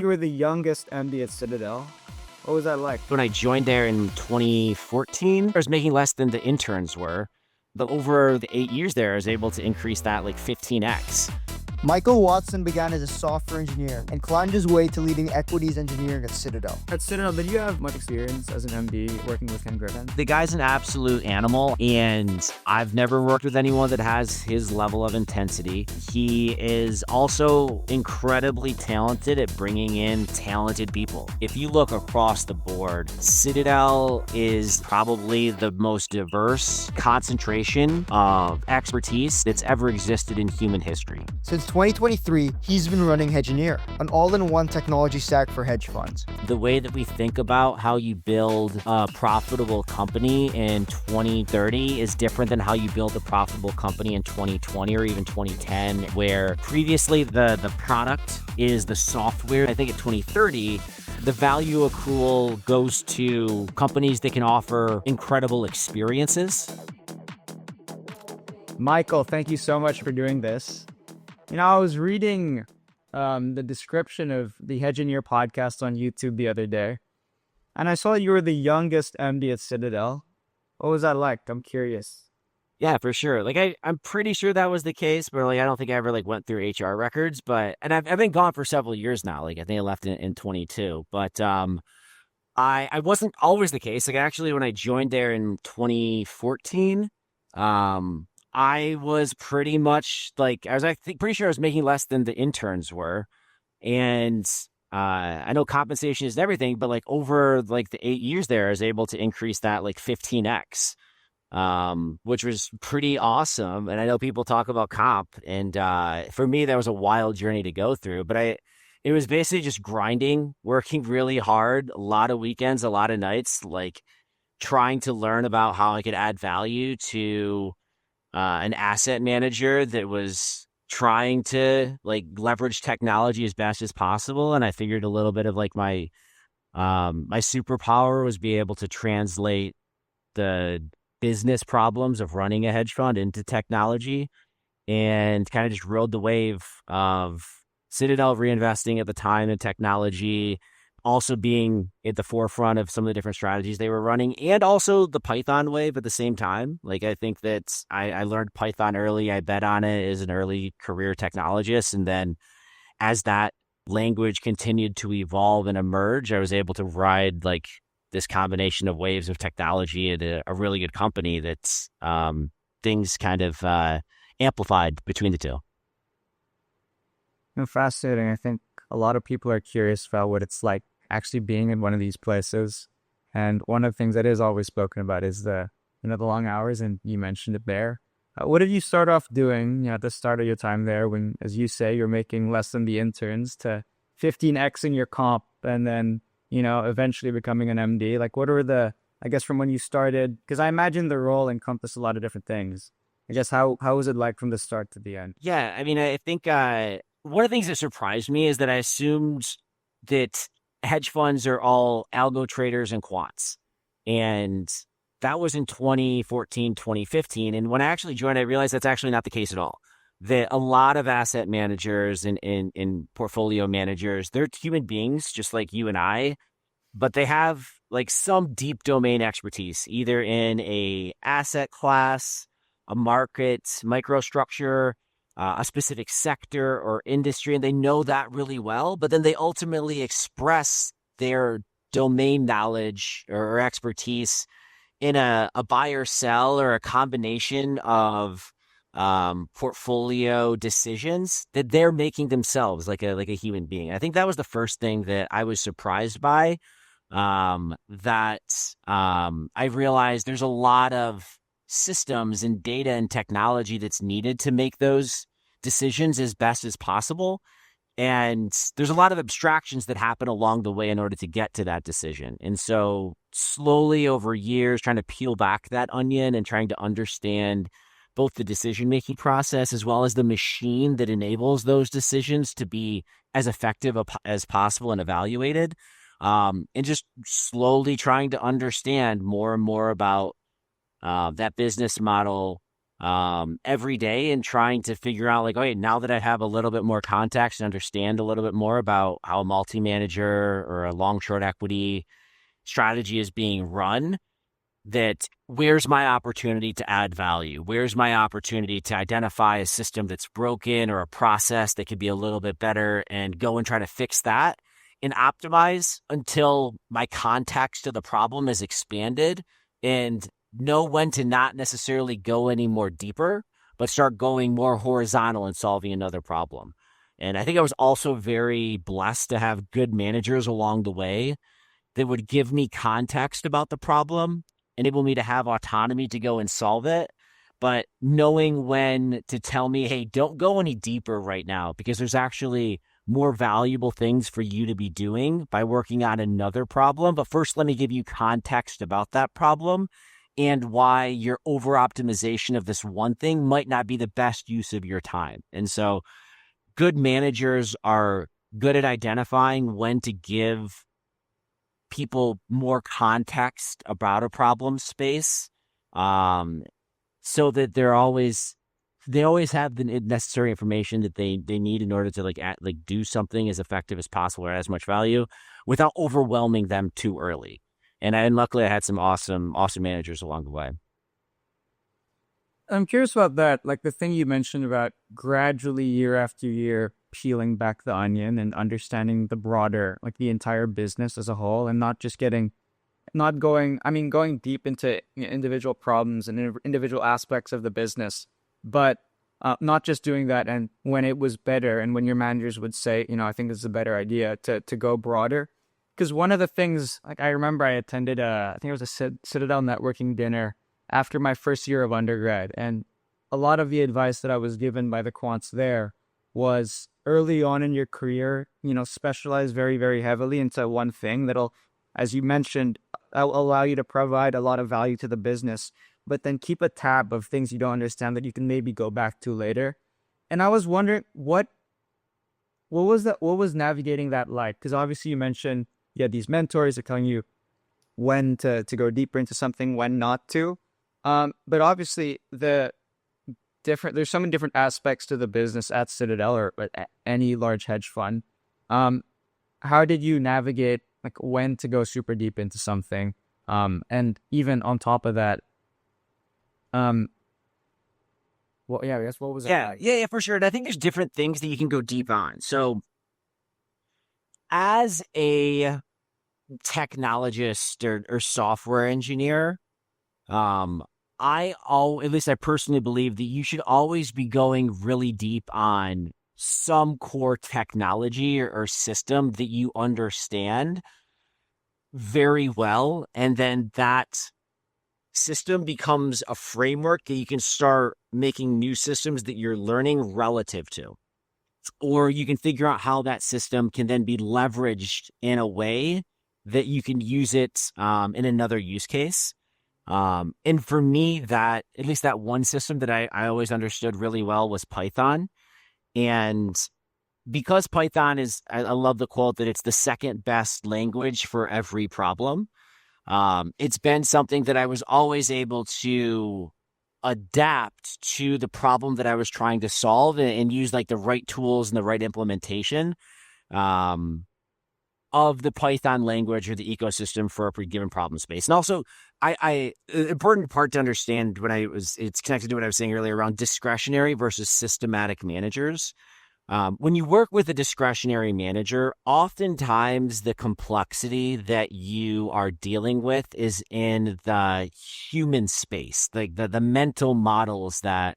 You were the youngest MD at Citadel. What was that like? When I joined there in 2014, I was making less than the interns were. But over the 8 years there, I was able to increase that like 15x. Michael Watson began as a software engineer and climbed his way to leading equities engineering at Citadel. At Citadel, did you have much experience as an MD working with Ken Griffin? The guy's an absolute animal, and I've never worked with anyone that has his level of intensity. He is also incredibly talented at bringing in talented people. If you look across the board, Citadel is probably the most diverse concentration of expertise that's ever existed in human history. Since 2023, he's been running Hedgineer, an all-in-one technology stack for hedge funds. The way that we think about how you build a profitable company in 2030 is different than how you build a profitable company in 2020 or even 2010, where previously the product is the software. I think at 2030, the value accrual goes to companies that can offer incredible experiences. Michael, thank you so much for doing this. I was reading the description of the Hedgineer podcast on YouTube the other day, and I saw you were the youngest MD at Citadel. What was that like? I'm curious. Yeah, for sure. I'm pretty sure that was the case, but I don't think I ever went through HR records. But I've been gone for several years now. I think I left in 22. But I wasn't always the case. Actually, when I joined there in 2014, I was pretty much pretty sure I was making less than the interns were. And I know compensation is everything, but over the 8 years there, I was able to increase that 15x, which was pretty awesome. And I know people talk about comp, and for me, that was a wild journey to go through. But it was basically just grinding, working really hard, a lot of weekends, a lot of nights, trying to learn about how I could add value to an asset manager that was trying to leverage technology as best as possible. And I figured a little bit of my superpower was be able to translate the business problems of running a hedge fund into technology, and kind of just rode the wave of Citadel reinvesting at the time in technology, also being at the forefront of some of the different strategies they were running, and also the Python wave at the same time. I think that I learned Python early. I bet on it as an early career technologist. And then as that language continued to evolve and emerge, I was able to ride this combination of waves of technology at a really good company that's things kind of amplified between the two. Fascinating. I think a lot of people are curious about what it's like actually being in one of these places. And one of the things that is always spoken about is the long hours, and you mentioned it there. What did you start off doing at the start of your time there when, as you say, you're making less than the interns, to 15x in your comp, and then, eventually becoming an MD? What are from when you started, because I imagine the role encompassed a lot of different things. I guess how was it like from the start to the end? Yeah, I think one of the things that surprised me is that I assumed that hedge funds are all algo traders and quants. And that was in 2014, 2015. And when I actually joined, I realized that's actually not the case at all. That a lot of asset managers and portfolio managers, they're human beings just like you and I, but they have some deep domain expertise, either in a asset class, a market, microstructure, a specific sector or industry, and they know that really well, but then they ultimately express their domain knowledge or expertise in a buy or sell or a combination of portfolio decisions that they're making themselves like a human being. I think that was the first thing that I was surprised by, that I realized there's a lot of systems and data and technology that's needed to make those decisions as best as possible. And there's a lot of abstractions that happen along the way in order to get to that decision. And so slowly over years, trying to peel back that onion and trying to understand both the decision-making process as well as the machine that enables those decisions to be as effective as possible and evaluated. And just slowly trying to understand more and more about that business model, every day and trying to figure out like, okay, now that I have a little bit more context and understand a little bit more about how a multi-manager or a long short equity strategy is being run, that where's my opportunity to add value? Where's my opportunity to identify a system that's broken or a process that could be a little bit better and go and try to fix that and optimize until my context of the problem is expanded and know when to not necessarily go any more deeper, but start going more horizontal and solving another problem. And I think I was also very blessed to have good managers along the way that would give me context about the problem, enable me to have autonomy to go and solve it, but knowing when to tell me, hey, don't go any deeper right now because there's actually more valuable things for you to be doing by working on another problem. But first, let me give you context about that problem and why your over optimization of this one thing might not be the best use of your time. And so good managers are good at identifying when to give people more context about a problem space, so that they always have the necessary information that they need in order to like do something as effective as possible or as much value without overwhelming them too early. And luckily I had some awesome managers along the way. I'm curious about that. Like the thing you mentioned about gradually year after year peeling back the onion and understanding the broader, like the entire business as a whole, and not just going deep into individual problems and individual aspects of the business, but not just doing that. And when it was better, and when your managers would say, I think this is a better idea to go broader. Because one of the things, like I remember I attended I think it was a Citadel networking dinner after my first year of undergrad. And a lot of the advice that I was given by the quants there was early on in your career, specialize very, very heavily into one thing that'll, as you mentioned, allow you to provide a lot of value to the business, but then keep a tab of things you don't understand that you can maybe go back to later. And I was wondering what was navigating that like? Because obviously you mentioned you had these mentors that telling you when to go deeper into something, when not to. But obviously there's so many different aspects to the business at Citadel or at any large hedge fund. How did you navigate like when to go super deep into something? And even on top of that, I guess what was it? Yeah, for sure. And I think there's different things that you can go deep on. So as a technologist or software engineer, at least I personally believe that you should always be going really deep on some core technology or system that you understand very well. And then that system becomes a framework that you can start making new systems that you're learning relative to. Or you can figure out how that system can then be leveraged in a way that you can use it in another use case. And for me, at least that one system that I always understood really well was Python. And because Python I love the quote that it's the second best language for every problem. It's been something that I was always able to adapt to the problem that I was trying to solve and use like the right tools and the right implementation of the Python language or the ecosystem for a given problem space. And also, important part to understand it's connected to what I was saying earlier around discretionary versus systematic managers. When you work with a discretionary manager, oftentimes the complexity that you are dealing with is in the human space, like the mental models that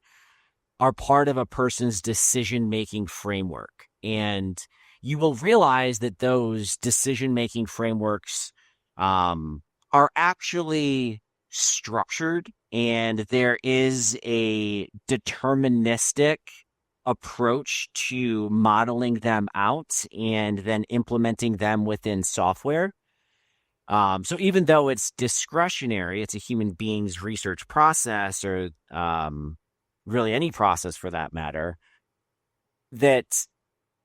are part of a person's decision-making framework. And you will realize that those decision-making frameworks are actually structured, and there is a deterministic approach to modeling them out and then implementing them within software. So even though it's discretionary, it's a human being's research process, or really any process for that matter, that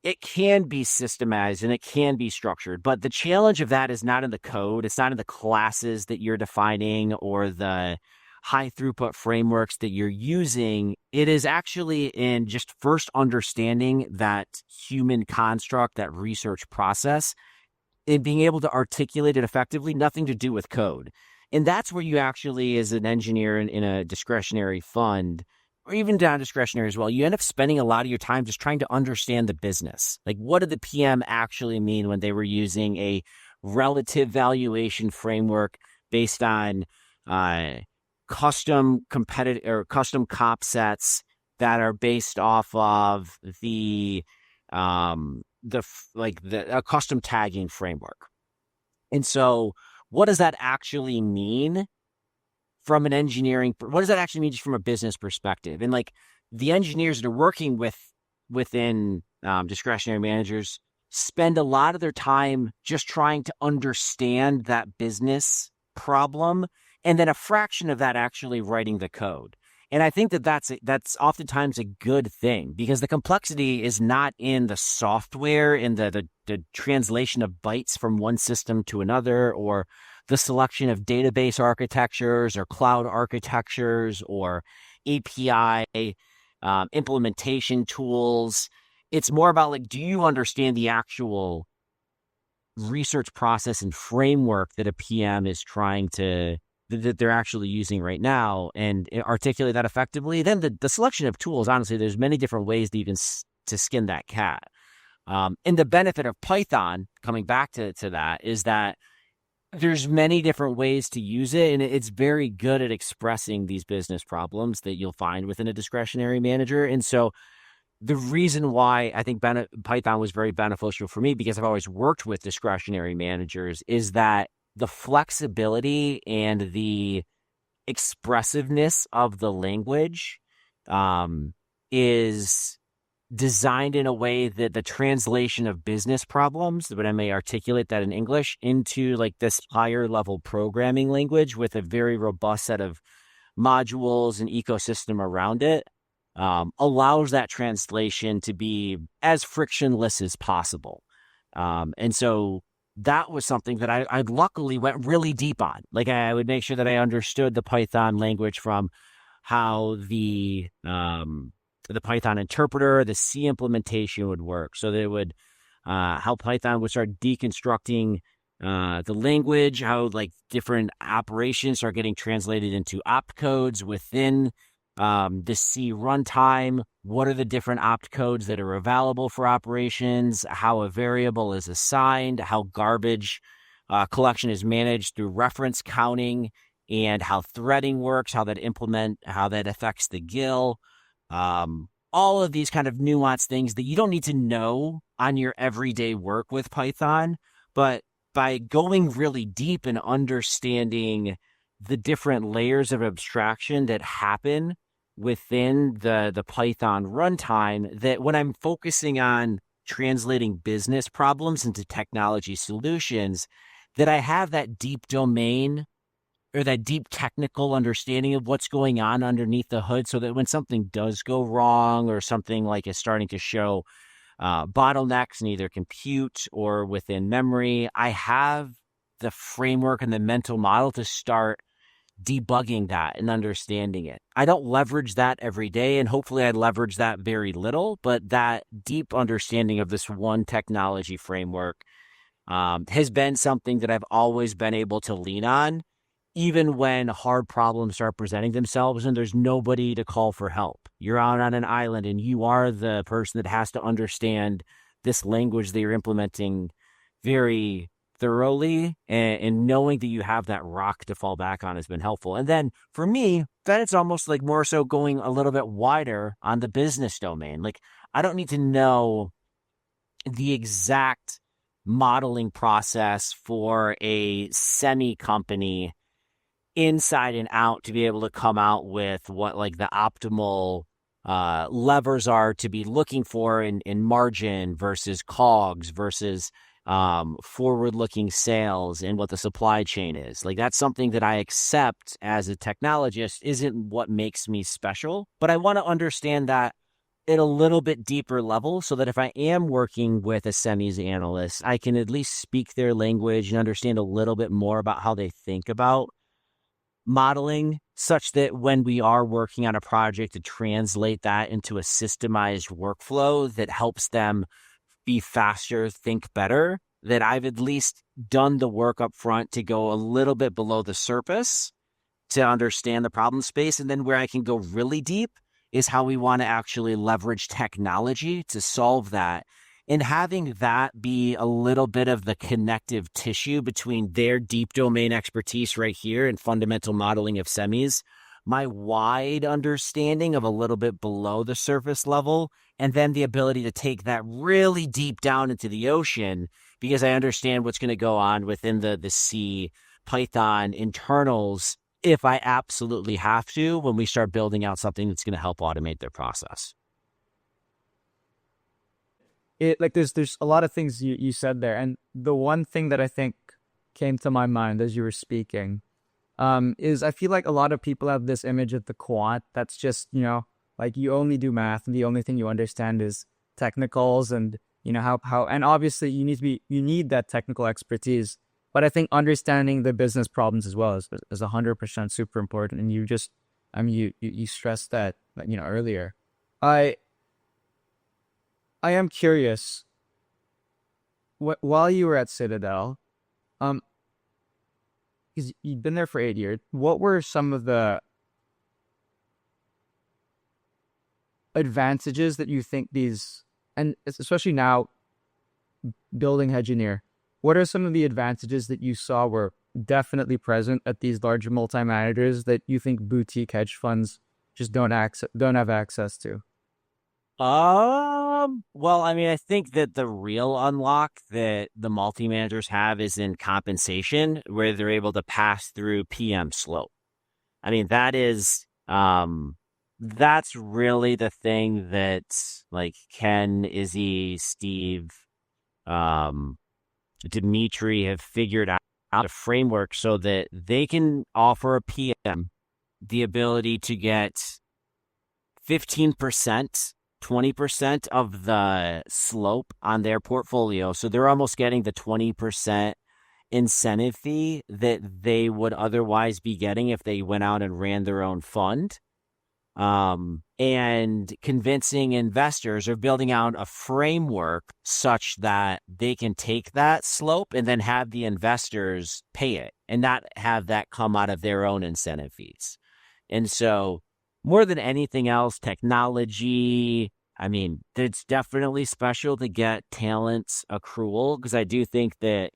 it can be systemized and it can be structured. But the challenge of that is not in the code. It's not in the classes that you're defining or the high throughput frameworks that you're using, it is actually in just first understanding that human construct, that research process, and being able to articulate it effectively, nothing to do with code. And that's where you actually, as an engineer in a discretionary fund, or even non-discretionary as well, you end up spending a lot of your time just trying to understand the business. Like, what did the PM actually mean when they were using a relative valuation framework based on custom competitive or custom comp sets that are based off of a custom tagging framework. And so what does that actually mean from an engineering, what does that actually mean just from a business perspective? And like the engineers that are working within discretionary managers spend a lot of their time just trying to understand that business problem, and then a fraction of that actually writing the code. And I think that that's oftentimes a good thing, because the complexity is not in the software, in the translation of bytes from one system to another, or the selection of database architectures or cloud architectures or API implementation tools. It's more about like, do you understand the actual research process and framework that a PM is trying to, that they're actually using right now, and articulate that effectively? Then the selection of tools, honestly, there's many different ways to even to skin that cat. And the benefit of Python, coming back to that, is that there's many different ways to use it, and it's very good at expressing these business problems that you'll find within a discretionary manager. And so the reason why I think Python was very beneficial for me, because I've always worked with discretionary managers, is that the flexibility and the expressiveness of the language is designed in a way that the translation of business problems, but I may articulate that in English, into like this higher level programming language with a very robust set of modules and ecosystem around it, allows that translation to be as frictionless as possible. And so that was something that I luckily went really deep on. Like, I would make sure that I understood the Python language, from how the Python interpreter, the C implementation would work, so that it would, how Python would start deconstructing the language, how like different operations are getting translated into opcodes within the C runtime. What are the different opcodes that are available for operations? How a variable is assigned, how garbage collection is managed through reference counting, and how threading works, how that affects the GIL. All of these kind of nuanced things that you don't need to know on your everyday work with Python, but by going really deep and understanding the different layers of abstraction that happen within the Python runtime, that when I'm focusing on translating business problems into technology solutions, that I have that deep domain or that deep technical understanding of what's going on underneath the hood, so that when something does go wrong, or something like is starting to show bottlenecks in either compute or within memory, I have the framework and the mental model to start debugging that and understanding it. I don't leverage that every day, and hopefully I leverage that very little, but that deep understanding of this one technology framework has been something that I've always been able to lean on, even when hard problems start presenting themselves and there's nobody to call for help. You're out on an island and you are the person that has to understand this language that you're implementing very thoroughly, and knowing that you have that rock to fall back on has been helpful. And then for me, then it's almost like more so going a little bit wider on the business domain. Like, I don't need to know the exact modeling process for a semi company inside and out to be able to come out with what like the optimal levers are to be looking for in margin versus COGS versus forward-looking sales, and what the supply chain is. Like, that's something that I accept as a technologist isn't what makes me special, but I want to understand that at a little bit deeper level, so that if I am working with a semis analyst, I can at least speak their language and understand a little bit more about how they think about modeling such that when we are working on a project to translate that into a systemized workflow that helps them be faster, think better, that I've at least done the work up front to go a little bit below the surface to understand the problem space. And then where I can go really deep is how we want to actually leverage technology to solve that. And having that be a little bit of the connective tissue between their deep domain expertise right here and fundamental modeling of semis, my wide understanding of a little bit below the surface level, and then the ability to take that really deep down into the ocean because I understand what's going to go on within the C, Python internals if I absolutely have to when we start building out something that's going to help automate their process. There's a lot of things you said there, and the one thing that I think came to my mind as you were speaking is I feel like a lot of people have this image of the quant that's just, like you only do math and the only thing you understand is technicals, and how and obviously you need that technical expertise, but I think understanding the business problems as well is 100% super important. And you stressed that earlier. I am curious, while you were at Citadel, because you've been there for 8 years, what were some of the advantages that you think and especially now building Hedgineer, what are some of the advantages that you saw were definitely present at these larger multi-managers that you think boutique hedge funds just don't have access to? Well, I mean, I think that the real unlock that the multi-managers have is in compensation, where they're able to pass through PM slope. I mean, that's really the thing that like Ken, Izzy, Steve, Dimitri have figured out a framework so that they can offer a PM the ability to get 15%, 20% of the slope on their portfolio. So they're almost getting the 20% incentive fee that they would otherwise be getting if they went out and ran their own fund. And convincing investors or building out a framework such that they can take that slope and then have the investors pay it and not have that come out of their own incentive fees. And so more than anything else, technology, I mean, it's definitely special to get talent accrual because I do think that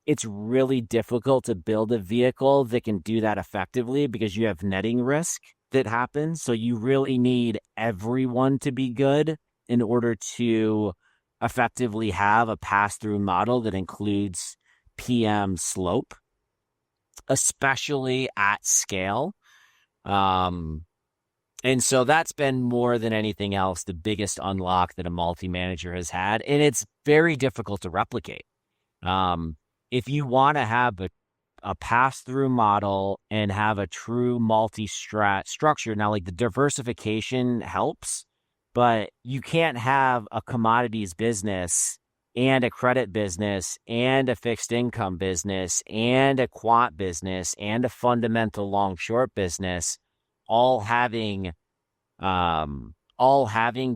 it's really difficult to build a vehicle that can do that effectively because you have netting risk that happens. So you really need everyone to be good in order to effectively have a pass-through model that includes PM slope, especially at scale. And so that's been more than anything else the biggest unlock that a multi-manager has had. And it's very difficult to replicate. If you want to have a pass-through model and have a true multi-strat structure, now like the diversification helps, but you can't have a commodities business and a credit business and a fixed income business and a quant business and a fundamental long-short business all having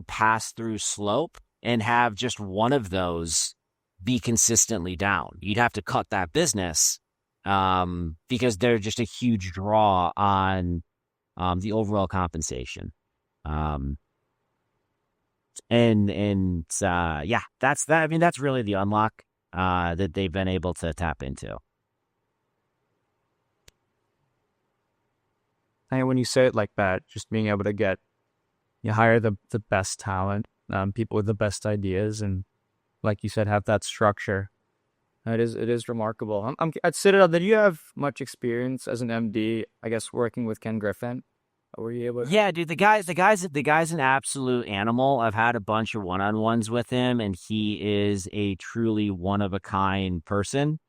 pass-through slope and have just one of those be consistently down. You'd have to cut that business because they're just a huge draw on the overall compensation. Yeah, that's that. I mean, that's really the unlock that they've been able to tap into. And when you say it like that, just being able to you hire the best talent, people with the best ideas, and like you said, have that structure. It is remarkable. I'm at Citadel. Did you have much experience as an MD? I guess working with Ken Griffin. Were you able? Yeah, dude. The guy's an absolute animal. I've had a bunch of one-on-ones with him, and he is a truly one-of-a-kind person.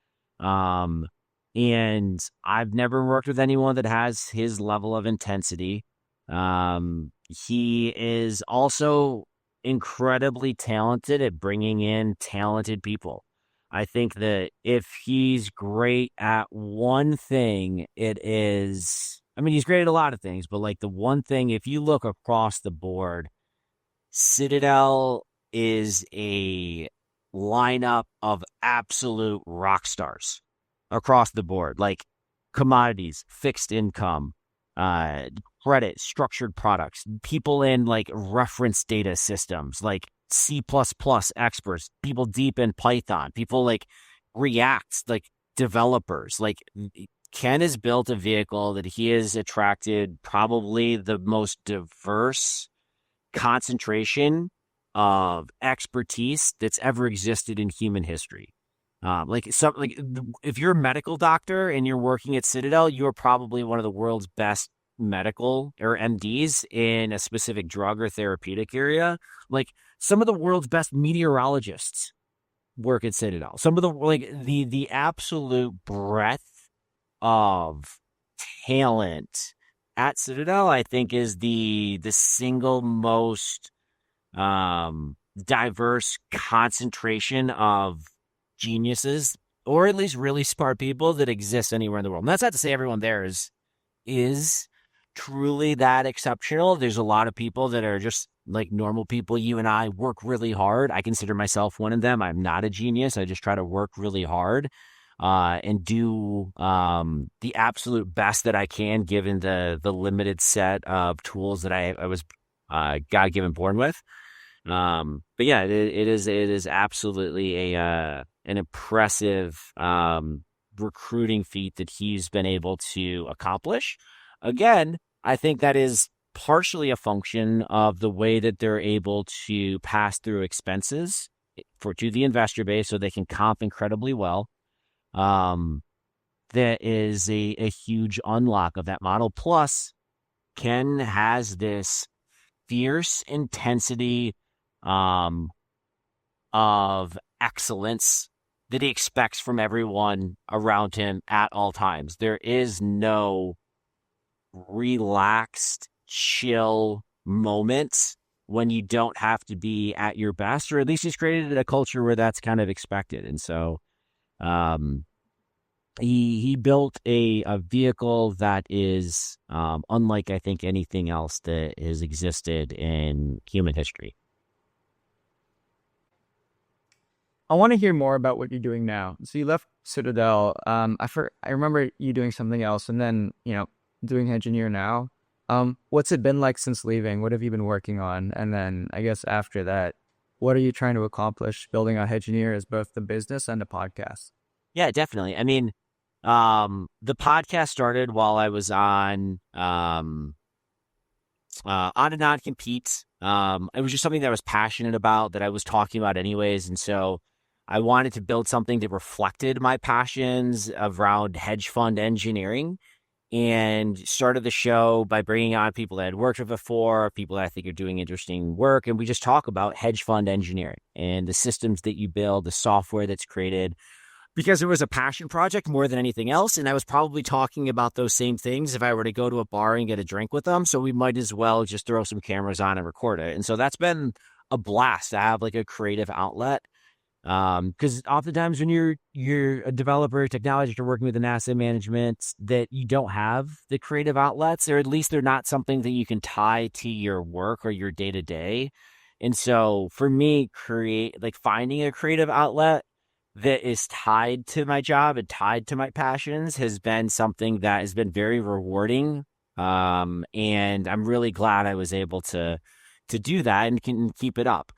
And I've never worked with anyone that has his level of intensity. He is also incredibly talented at bringing in talented people. I think that if he's great at one thing, it is, I mean, he's great at a lot of things, but like the one thing, if you look across the board, Citadel is a lineup of absolute rock stars across the board, like commodities, fixed income, uh, credit, structured products, people in like reference data systems, like C++ experts, people deep in Python, people like React, like developers. Like Ken has built a vehicle that he has attracted probably the most diverse concentration of expertise that's ever existed in human history. If you're a medical doctor and you're working at Citadel, you're probably one of the world's best medical or MDs in a specific drug or therapeutic area. Like some of the world's best meteorologists work at Citadel. Some of the absolute breadth of talent at Citadel, I think, is the single most diverse concentration of geniuses, or at least really smart people that exist anywhere in the world. And that's not to say everyone there is truly that exceptional. There's a lot of people that are just like normal people. You and I work really hard. I consider myself one of them. I'm not a genius. I just try to work really hard and do the absolute best that I can given the limited set of tools that I was God-given born with. But yeah, it is absolutely an impressive recruiting feat that he's been able to accomplish. Again, I think that is partially a function of the way that they're able to pass through expenses to the investor base so they can comp incredibly well. That is a huge unlock of that model. Plus, Ken has this fierce intensity of excellence that he expects from everyone around him at all times. There is no relaxed, chill moments when you don't have to be at your best, or at least he's created a culture where that's kind of expected. And so he built a vehicle that is unlike, I think, anything else that has existed in human history. I want to hear more about what you're doing now. So you left Citadel. I remember you doing something else, and then doing Hedgineer now. What's it been like since leaving? What have you been working on? And then I guess after that, what are you trying to accomplish building out Hedgineer as both the business and the podcast? Yeah, definitely. I mean, the podcast started while I was on a non-compete. It was just something that I was passionate about, that I was talking about anyways. And so I wanted to build something that reflected my passions around hedge fund engineering, and started the show by bringing on people that had worked with before, people that I think are doing interesting work. And we just talk about hedge fund engineering and the systems that you build, the software that's created, because it was a passion project more than anything else. And I was probably talking about those same things if I were to go to a bar and get a drink with them. So we might as well just throw some cameras on and record it. And so that's been a blast to have like a creative outlet. Because oftentimes when you're a developer, technology, you're working with an asset management, that you don't have the creative outlets, or at least they're not something that you can tie to your work or your day to day. And so for me, finding a creative outlet that is tied to my job and tied to my passions has been something that has been very rewarding. And I'm really glad I was able to do that and can keep it up.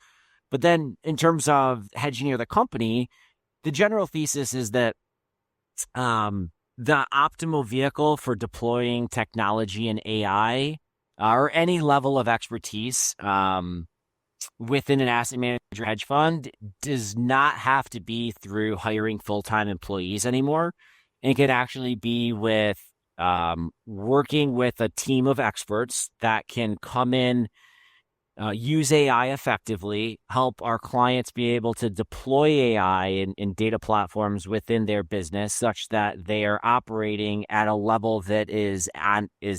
But then in terms of Hedgineer, the company, the general thesis is that the optimal vehicle for deploying technology and AI or any level of expertise within an asset manager hedge fund does not have to be through hiring full-time employees anymore. It could actually be with working with a team of experts that can come in, use AI effectively, help our clients be able to deploy AI in data platforms within their business such that they are operating at a level that is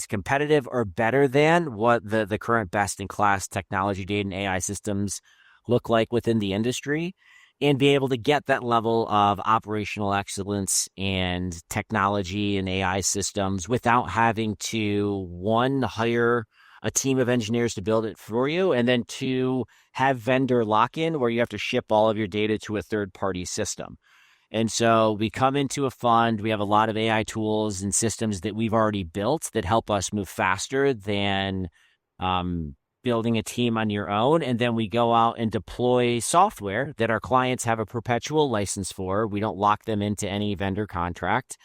competitive or better than what the current best-in-class technology data and AI systems look like within the industry. and be able to get that level of operational excellence and technology and AI systems without having to, one, hire a team of engineers to build it for you, and then two, have vendor lock-in where you have to ship all of your data to a third-party system. And so we come into a fund, we have a lot of AI tools and systems that we've already built that help us move faster than building a team on your own. And then we go out and deploy software that our clients have a perpetual license for. We don't lock them into any vendor contract,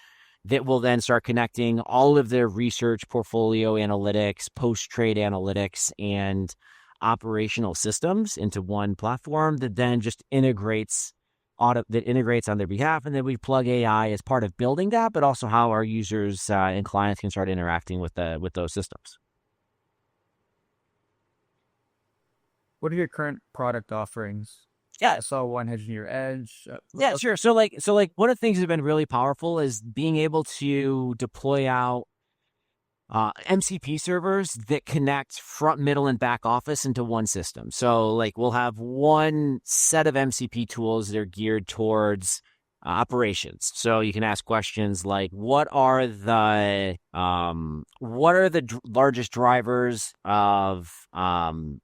that will then start connecting all of their research, portfolio analytics, post-trade analytics, and operational systems into one platform that then just integrates on their behalf. And then we plug AI as part of building that, but also how our users and clients can start interacting with those systems. What are your current product offerings? Yeah. I saw one Hedgineer Edge. Yeah, sure. So like one of the things that's been really powerful is being able to deploy out MCP servers that connect front, middle, and back office into one system. So like we'll have one set of MCP tools that are geared towards operations. So you can ask questions like, what are the largest drivers of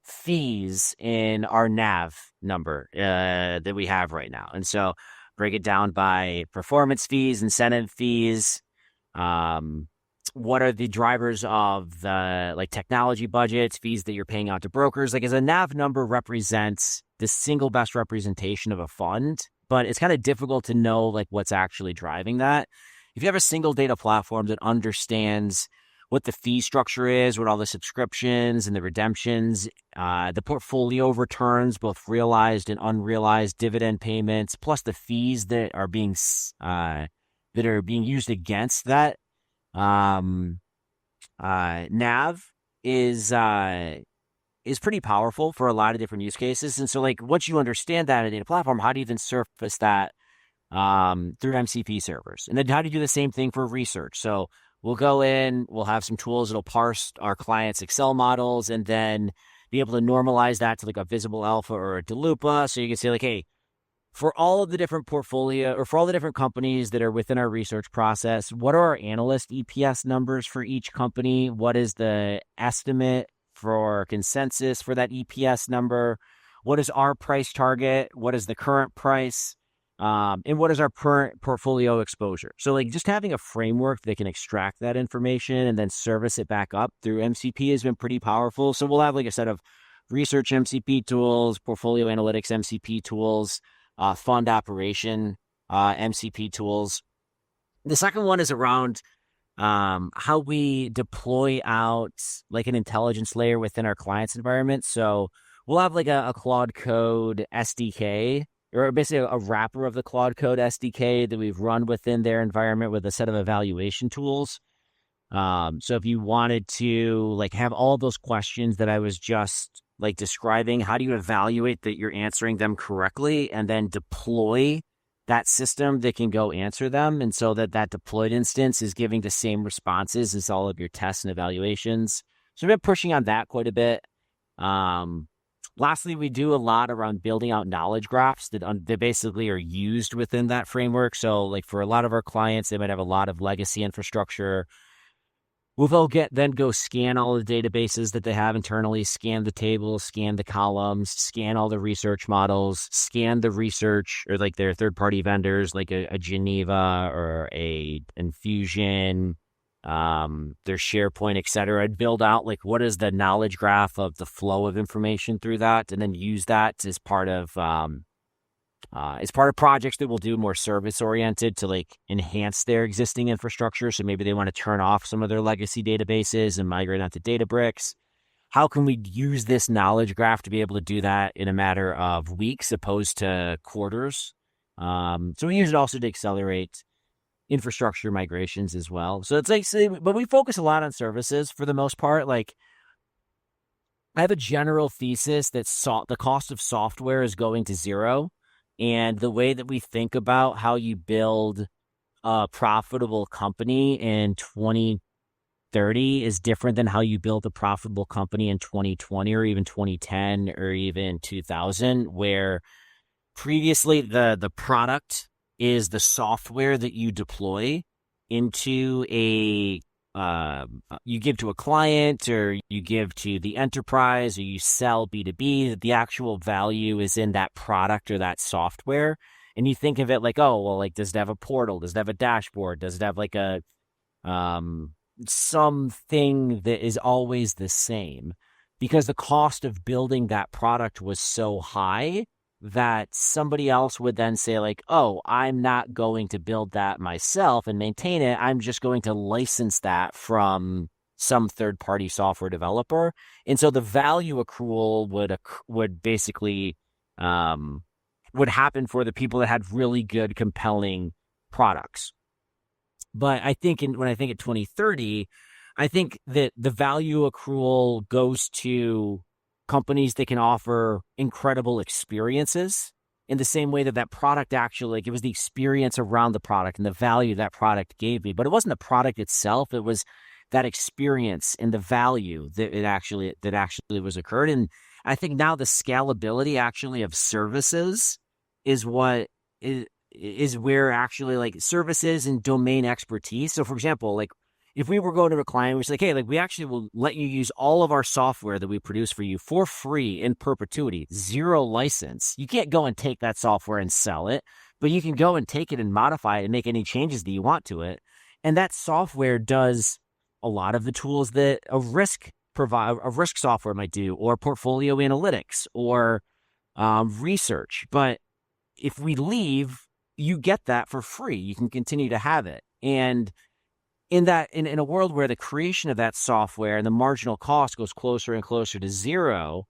fees in our NAV number that we have right now? And so break it down by performance fees, incentive fees. What are the drivers of the like technology budgets, fees that you're paying out to brokers? Like, as a NAV number represents the single best representation of a fund, but it's kind of difficult to know like what's actually driving that. If you have a single data platform that understands what the fee structure is, what all the subscriptions and the redemptions, the portfolio returns, both realized and unrealized dividend payments, plus the fees that are being used against that, NAV is pretty powerful for a lot of different use cases. And so like once you understand that in a data platform, how do you then surface that through MCP servers? And then how do you do the same thing for research? So we'll go in, we'll have some tools that'll parse our clients' Excel models and then be able to normalize that to like a visible alpha or a DeLupa. So you can say like, hey, for all of the different portfolio or for all the different companies that are within our research process, what are our analyst EPS numbers for each company? What is the estimate for consensus for that EPS number? What is our price target? What is the current price? And what is our current portfolio exposure? So like just having a framework that can extract that information and then service it back up through MCP has been pretty powerful. So we'll have like a set of research MCP tools, portfolio analytics MCP tools, fund operation MCP tools. The second one is around how we deploy out like an intelligence layer within our client's environment. So we'll have like a Claude Code SDK, or basically a wrapper of the Claude Code SDK that we've run within their environment with a set of evaluation tools. So if you wanted to like have all those questions that I was just like describing, how do you evaluate that you're answering them correctly and then deploy that system that can go answer them? And so that deployed instance is giving the same responses as all of your tests and evaluations. So we've been pushing on that quite a bit. Lastly, we do a lot around building out knowledge graphs that basically are used within that framework. So like for a lot of our clients, they might have a lot of legacy infrastructure. We'll then go scan all the databases that they have internally, scan the tables, scan the columns, scan all the research models, scan the research or like their third-party vendors like a Geneva or a Infusion, their SharePoint, et cetera, and build out like what is the knowledge graph of the flow of information through that, and then use that as part of projects that will do more service oriented to like enhance their existing infrastructure. So maybe they want to turn off some of their legacy databases and migrate onto Databricks. How can we use this knowledge graph to be able to do that in a matter of weeks opposed to quarters? So we use it also to accelerate infrastructure migrations as well. So it's like, but we focus a lot on services for the most part. Like I have a general thesis that the cost of software is going to zero. And the way that we think about how you build a profitable company in 2030 is different than how you build a profitable company in 2020 or even 2010 or even 2000, where previously the product is the software that you deploy into you give to a client or you give to the enterprise or you sell B2B, that the actual value is in that product or that software. And you think of it like, oh, well, like, does it have a portal? Does it have a dashboard? Does it have like a something that is always the same? Because the cost of building that product was so high that somebody else would then say like, oh, I'm not going to build that myself and maintain it. I'm just going to license that from some third-party software developer. And so the value accrual would basically would happen for the people that had really good, compelling products. But I think when I think at 2030, I think that the value accrual goes to companies that can offer incredible experiences in the same way that that product actually, like, it was the experience around the product and the value that product gave me. But it wasn't the product itself. It was that experience and the value that actually was occurred. And I think now the scalability actually of services is what is where actually, like, services and domain expertise. So for example, like, if we were going to a client, we're like, hey, like, we actually will let you use all of our software that we produce for you for free in perpetuity, 0 license. You can't go and take that software and sell it, but you can go and take it and modify it and make any changes that you want to it. And that software does a lot of the tools that a risk software might do, or portfolio analytics, or research. But if we leave, you get that for free. You can continue to have it. And in a world where the creation of that software and the marginal cost goes closer and closer to 0,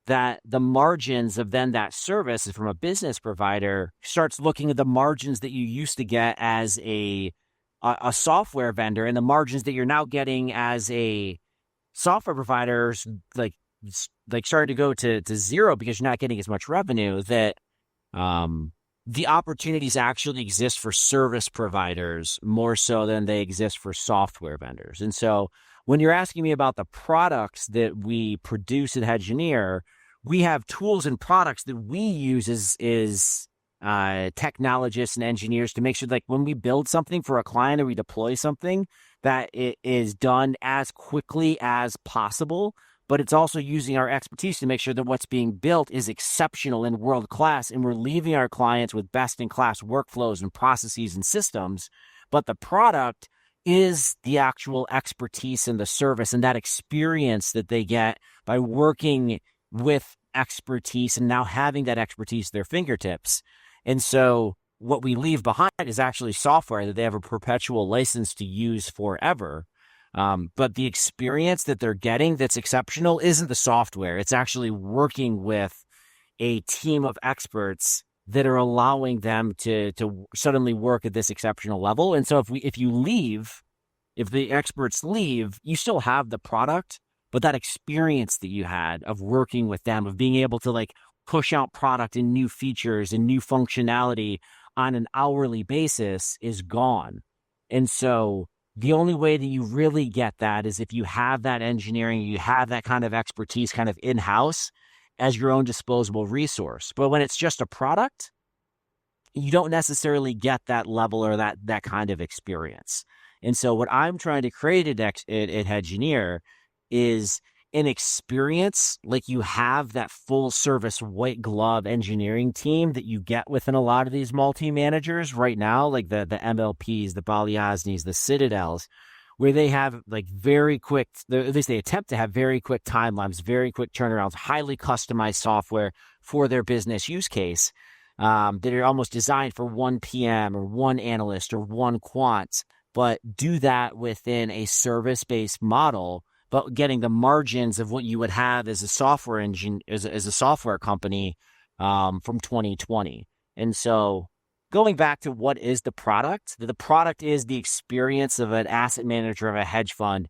that the margins of then that service from a business provider starts looking at the margins that you used to get as a software vendor and the margins that you're now getting as a software provider, like starting to go to 0 because you're not getting as much revenue. That the opportunities actually exist for service providers more so than they exist for software vendors. And so when you're asking me about the products that we produce at Hedgineer, we have tools and products that we use as technologists and engineers to make sure, like, when we build something for a client or we deploy something, that it is done as quickly as possible. But it's also using our expertise to make sure that what's being built is exceptional and world-class, and we're leaving our clients with best-in-class workflows and processes and systems. But the product is the actual expertise in the service and that experience that they get by working with expertise and now having that expertise at their fingertips. And so what we leave behind is actually software that they have a perpetual license to use forever. But the experience that they're getting that's exceptional isn't the software. It's actually working with a team of experts that are allowing them to suddenly work at this exceptional level. And so if the experts leave, you still have the product, but that experience that you had of working with them, of being able to, like, push out product and new features and new functionality on an hourly basis is gone. And so the only way that you really get that is if you have that engineering, you have that kind of expertise kind of in-house as your own disposable resource. But when it's just a product, you don't necessarily get that level or that kind of experience. And so what I'm trying to create at Hedgineer is an experience like you have that full service white glove engineering team that you get within a lot of these multi-managers right now, like the MLPs, the Balyasnys, the Citadels, where they have, like, very quick, at least they attempt to have very quick timelines, very quick turnarounds, highly customized software for their business use case that are almost designed for one PM or one analyst or one quant, but do that within a service-based model, but getting the margins of what you would have as a software engine, as a software company from 2020. And so going back to what is the product is the experience of an asset manager of a hedge fund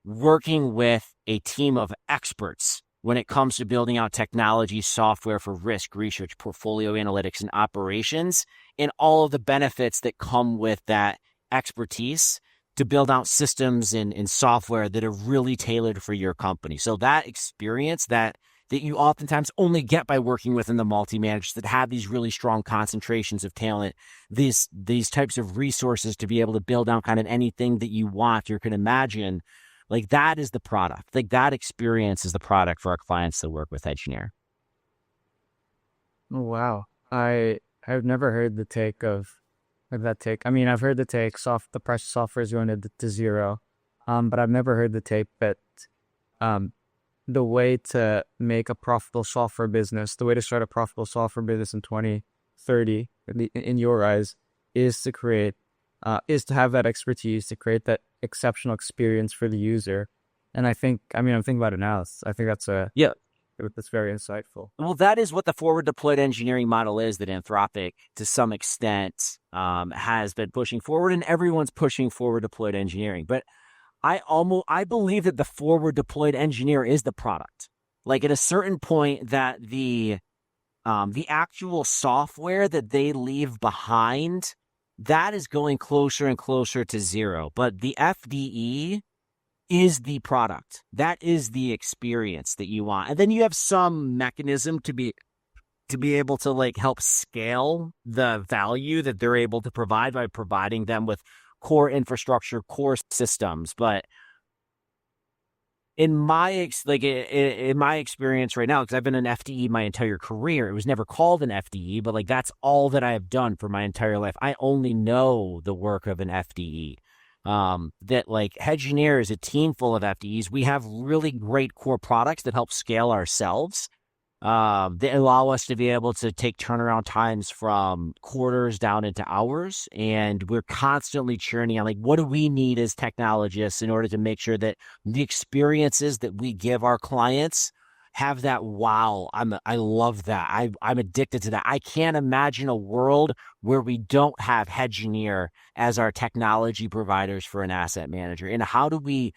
working with a team of experts when it comes to building out technology, software for risk, research, portfolio analytics, and operations, and all of the benefits that come with that expertise to build out systems and software that are really tailored for your company. So that experience, that that you oftentimes only get by working within the multi-managers that have these really strong concentrations of talent, these types of resources to be able to build out kind of anything that you want or can imagine. Like that is the product. Like that experience is the product for our clients that work with Hedgineer. Oh, wow. I've never heard the take of that take. I mean, I've heard the take the price of software is going to zero. But I've never heard the take that um the way to make a profitable software business, the way to start a profitable software business in 2030, in your eyes, is to create, is to have that expertise, to create that exceptional experience for the user. And I think, I mean, I'm thinking about it now. I think Yeah. that's very insightful. Well, that is what the forward deployed engineering model is that Anthropic, to some extent, has been pushing forward, and everyone's pushing forward deployed engineering. But I believe that the forward deployed engineer is the product. Like at a certain point that the actual software that they leave behind, that is going closer and closer to zero. But the FDE is the product. That is the experience that you want. And then you have some mechanism to be able to like help scale the value that they're able to provide by providing them with core infrastructure, core systems. But in my experience right now, because I've been an FDE my entire career, it was never called an FDE, but like that's all that I have done for my entire life. I only know the work of an FDE. That like Hedgineer is a team full of FDEs. We have really great core products that help scale ourselves. They allow us to be able to take turnaround times from quarters down into hours. And we're constantly churning on like, what do we need as technologists in order to make sure that the experiences that we give our clients have that wow. I love that. I'm addicted to that. I can't imagine a world where we don't have Hedgineer as our technology providers for an asset manager. And how do we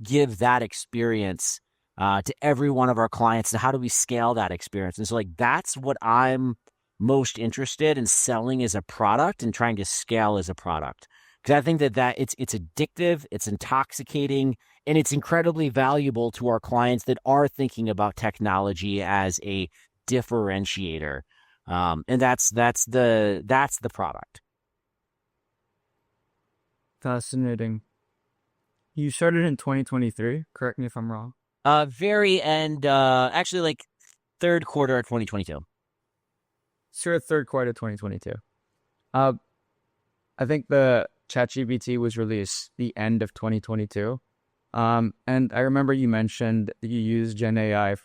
give that experience to every one of our clients, and how do we scale that experience? And so like that's what I'm most interested in selling as a product and trying to scale as a product, because I think that it's addictive, it's intoxicating, and it's incredibly valuable to our clients that are thinking about technology as a differentiator. And that's the product. Fascinating. You started in 2023. Correct me if I'm wrong. Very end, actually like third quarter of 2022. Sure, third quarter 2022. I think the ChatGPT was released the end of 2022. And I remember you mentioned that you use Gen AI,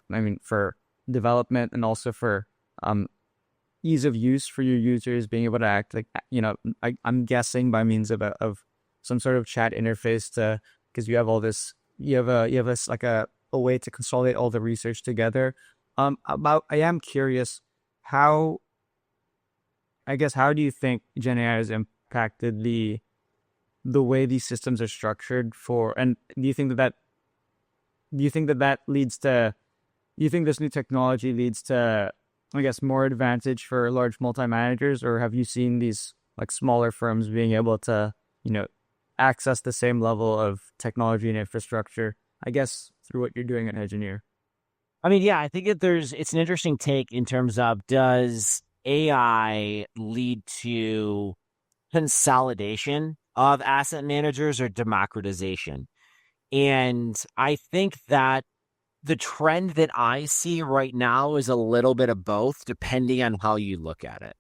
for development and also for ease of use for your users, being able to act like, I'm guessing by means of some sort of chat interface because you have all this, you have this like a way to consolidate all the research together. I am curious how do you think Gen AI has impacted the way these systems are structured and do you think that leads to, do you think this new technology leads to, I guess, more advantage for large multi-managers, or have you seen these like smaller firms being able to, access the same level of technology and infrastructure, I guess, through what you're doing at Hedgineer? I mean, yeah, I think it's an interesting take in terms of, does AI lead to consolidation of asset managers or democratization? And I think that the trend that I see right now is a little bit of both, depending on how you look at it.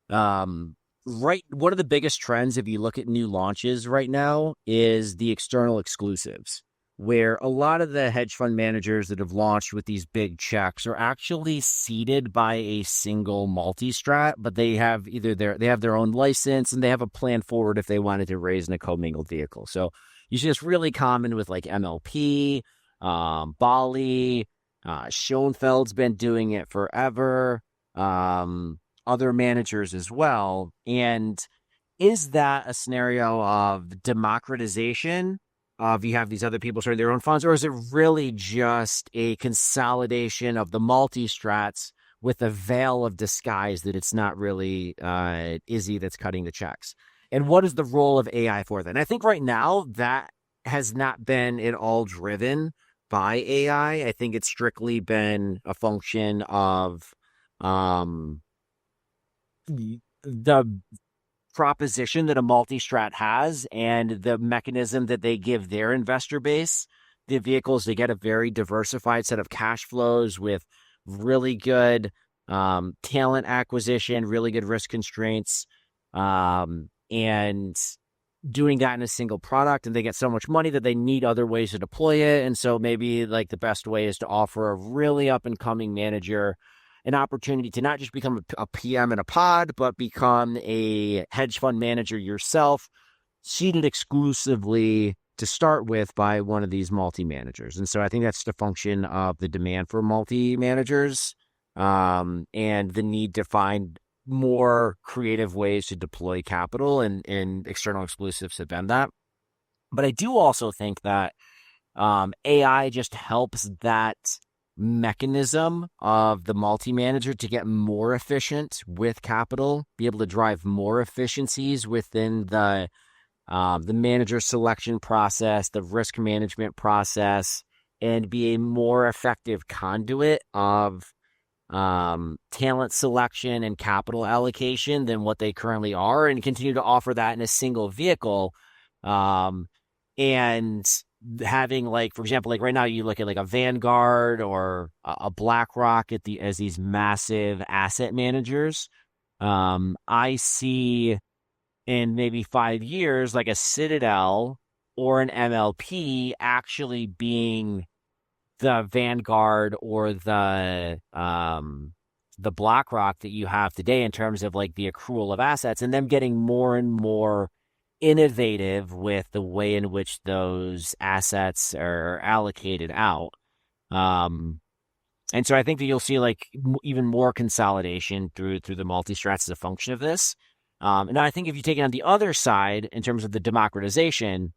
One of the biggest trends, if you look at new launches right now, is the external exclusives, where a lot of the hedge fund managers that have launched with these big checks are actually seeded by a single multi-strat, but they have their own license and they have a plan forward if they wanted to raise in a commingled vehicle. So you see it's really common with like MLP, Bali, Schoenfeld's been doing it forever, other managers as well. And is that a scenario of democratization of, you have these other people starting their own funds, or is it really just a consolidation of the multi-strats with a veil of disguise that it's not really Izzy that's cutting the checks? And what is the role of AI for that? And I think right now that has not been at all driven by AI. I think it's strictly been a function of um, the proposition that a multi-strat has and the mechanism that they give their investor base. The vehicles, they get a very diversified set of cash flows with really good talent acquisition, really good risk constraints, and doing that in a single product. And they get so much money that they need other ways to deploy it. And so maybe like the best way is to offer a really up and coming manager an opportunity to not just become a PM in a pod, but become a hedge fund manager yourself, seated exclusively to start with by one of these multi-managers. And so I think that's the function of the demand for multi-managers, and the need to find more creative ways to deploy capital, and external exclusives have been that. But I do also think that AI just helps that mechanism of the multi-manager to get more efficient with capital, be able to drive more efficiencies within the manager selection process, the risk management process, and be a more effective conduit of talent selection and capital allocation than what they currently are, and continue to offer that in a single vehicle. And having, like, for example, like right now you look at like a Vanguard or a BlackRock as these massive asset managers. I see in maybe 5 years like a Citadel or an MLP actually being the Vanguard or the BlackRock that you have today in terms of like the accrual of assets, and them getting more and more innovative with the way in which those assets are allocated out. And so I think that you'll see like even more consolidation through the multi-strats as a function of this. And I think if you take it on the other side in terms of the democratization,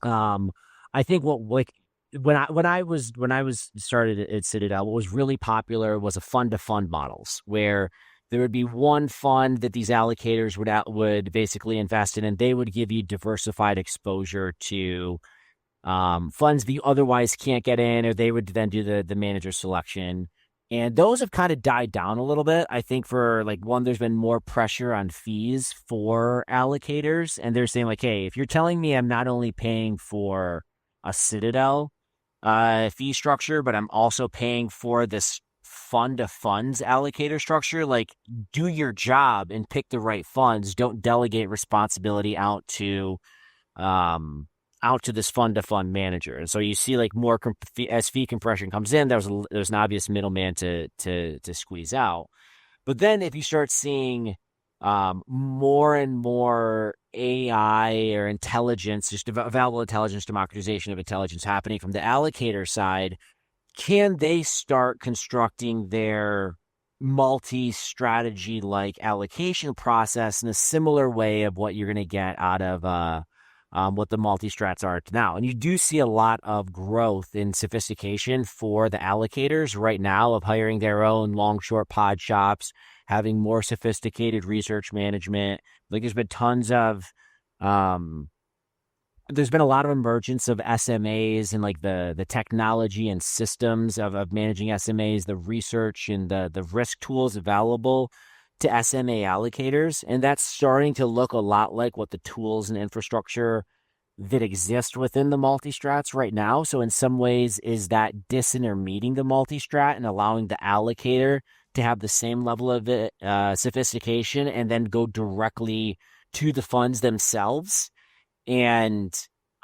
I think when I was started at Citadel, what was really popular was a fund to fund models where there would be one fund that these allocators would basically invest in, and they would give you diversified exposure to funds that you otherwise can't get in, or they would then do the manager selection. And those have kind of died down a little bit. I think for like one, there's been more pressure on fees for allocators, and they're saying like, hey, if you're telling me I'm not only paying for a Citadel fee structure, but I'm also paying for this fund of funds allocator structure, like, do your job and pick the right funds. Don't delegate responsibility out to this fund to fund manager. And so you see like more as fee compression comes in, there's an obvious middleman to squeeze out. But then if you start seeing more and more AI or intelligence, just available intelligence, democratization of intelligence happening from the allocator side, can they start constructing their multi-strategy like allocation process in a similar way of what you're going to get out of what the multi-strats are now? And you do see a lot of growth in sophistication for the allocators right now of hiring their own long short pod shops, having more sophisticated research management. Like there's been tons of there's been a lot of emergence of SMAs and like the technology and systems of managing SMAs, the research and the risk tools available to SMA allocators. And that's starting to look a lot like what the tools and infrastructure that exist within the multi-strats right now. So in some ways, is that disintermediating the multi-strat and allowing the allocator to have the same level of sophistication and then go directly to the funds themselves. And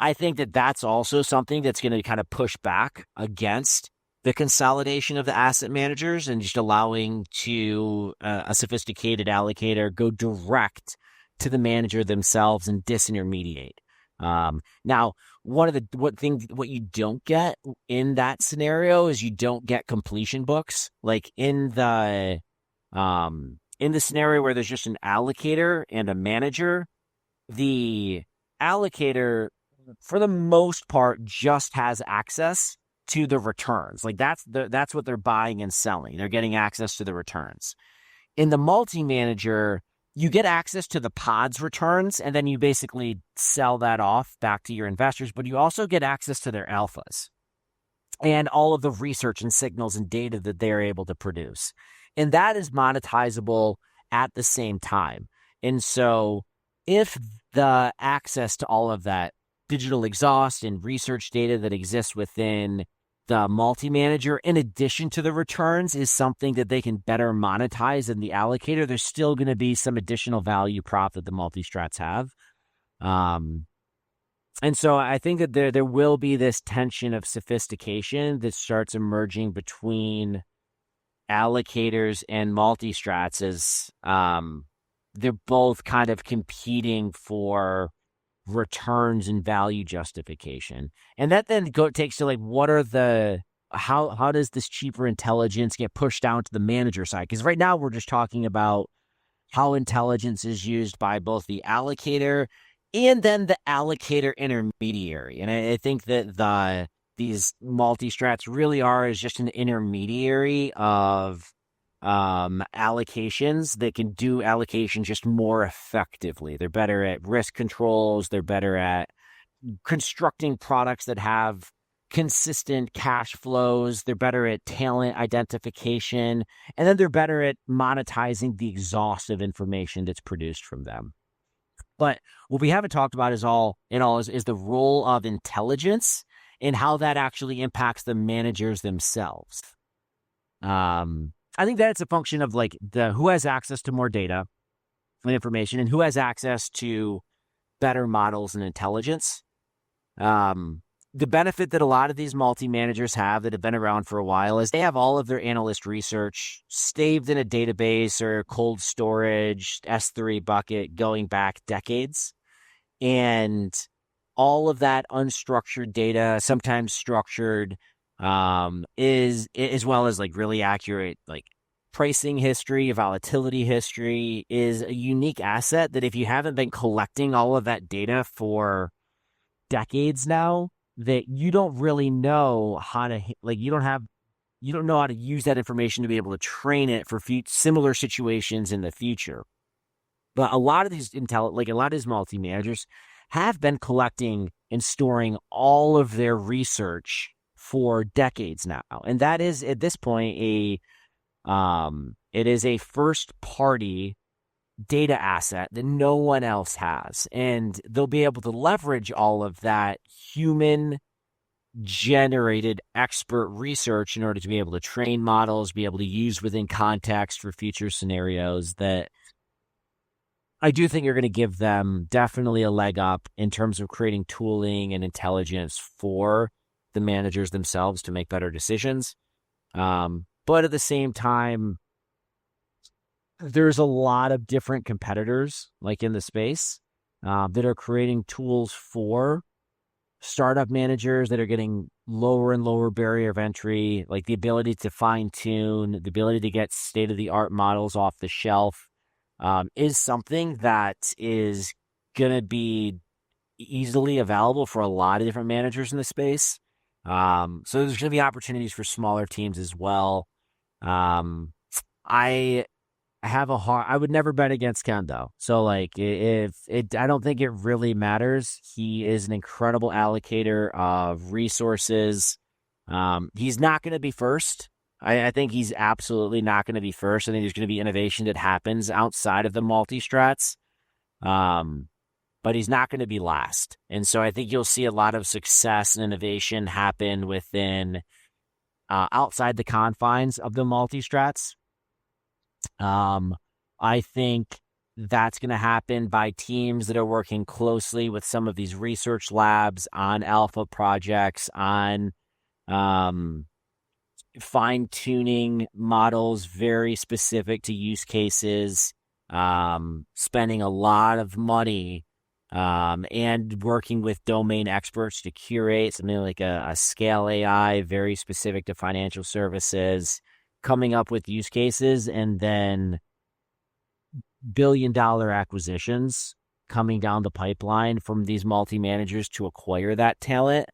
I think that that's also something that's going to kind of push back against the consolidation of the asset managers and just allowing to a sophisticated allocator go direct to the manager themselves and disintermediate. Now, what you don't get in that scenario is you don't get completion books. Like in the scenario where there's just an allocator and a manager, the allocator, for the most part, just has access to the returns. Like that's what they're buying and selling. They're getting access to the returns. In the multi-manager, you get access to the pod's returns, and then you basically sell that off back to your investors, but you also get access to their alphas. and all of the research and signals and data that they're able to produce. And that is monetizable at the same time. And so if the access to all of that digital exhaust and research data that exists within the multi-manager, in addition to the returns, is something that they can better monetize than the allocator, there's still going to be some additional value prop that the multi-strats have. And so I think that there will be this tension of sophistication that starts emerging between allocators and multi-strats as they're both kind of competing for returns and value justification. And that then takes to like, what are how does this cheaper intelligence get pushed down to the manager side? Because right now we're just talking about how intelligence is used by both the allocator and then the allocator intermediary. And I think that these multi-strats really are as just an intermediary of allocations that can do allocation just more effectively. They're better at risk controls. They're better at constructing products that have consistent cash flows. They're better at talent identification. And then they're better at monetizing the exhaustive information that's produced from them. But what we haven't talked about is the role of intelligence and how that actually impacts the managers themselves. I think that's a function of like who has access to more data and information and who has access to better models and intelligence. The benefit that a lot of these multi-managers have that have been around for a while is they have all of their analyst research staved in a database or cold storage S3 bucket going back decades. And all of that unstructured data, sometimes structured, is as well as like really accurate, like pricing history, volatility history, is a unique asset that if you haven't been collecting all of that data for decades now, that you don't really know how to, like, you don't know how to use that information to be able to train it for similar situations in the future. But a lot of these multi-managers have been collecting and storing all of their research for decades now. And that is at this point it is a first party data asset that no one else has. And they'll be able to leverage all of that human generated expert research in order to be able to train models, be able to use within context for future scenarios that I do think are going to give them definitely a leg up in terms of creating tooling and intelligence for the managers themselves to make better decisions. But at the same time, there's a lot of different competitors like in the space that are creating tools for startup managers that are getting lower and lower barrier of entry, like the ability to fine tune, the ability to get state-of-the-art models off the shelf, is something that is going to be easily available for a lot of different managers in the space. So there's going to be opportunities for smaller teams as well. I would never bet against Ken though. So like I don't think it really matters. He is an incredible allocator of resources. He's not going to be first. I think he's absolutely not going to be first. I think there's going to be innovation that happens outside of the multi-strats. But he's not going to be last. And so I think you'll see a lot of success and innovation happen within outside the confines of the multi-strats. I think that's going to happen by teams that are working closely with some of these research labs on alpha projects, on fine-tuning models very specific to use cases, spending a lot of money and working with domain experts to curate something like a scale AI very specific to financial services, coming up with use cases, and then billion-dollar acquisitions coming down the pipeline from these multi-managers to acquire that talent.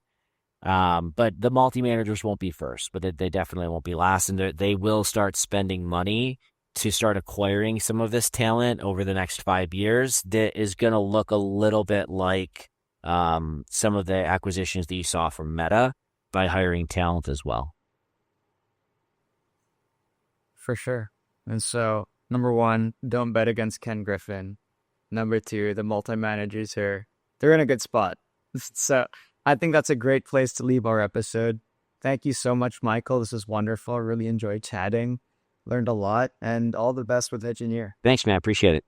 But the multi-managers won't be first, but they definitely won't be last. And they will start spending money to start acquiring some of this talent over the next 5 years that is going to look a little bit like some of the acquisitions that you saw from Meta. by hiring talent as well. For sure. And so, number one, don't bet against Ken Griffin. Number two, the multi-managers here, they're in a good spot. So I think that's a great place to leave our episode. Thank you so much, Michael. This was wonderful. I really enjoyed chatting. Learned a lot, and all the best with Hedgineer. Thanks, man. Appreciate it.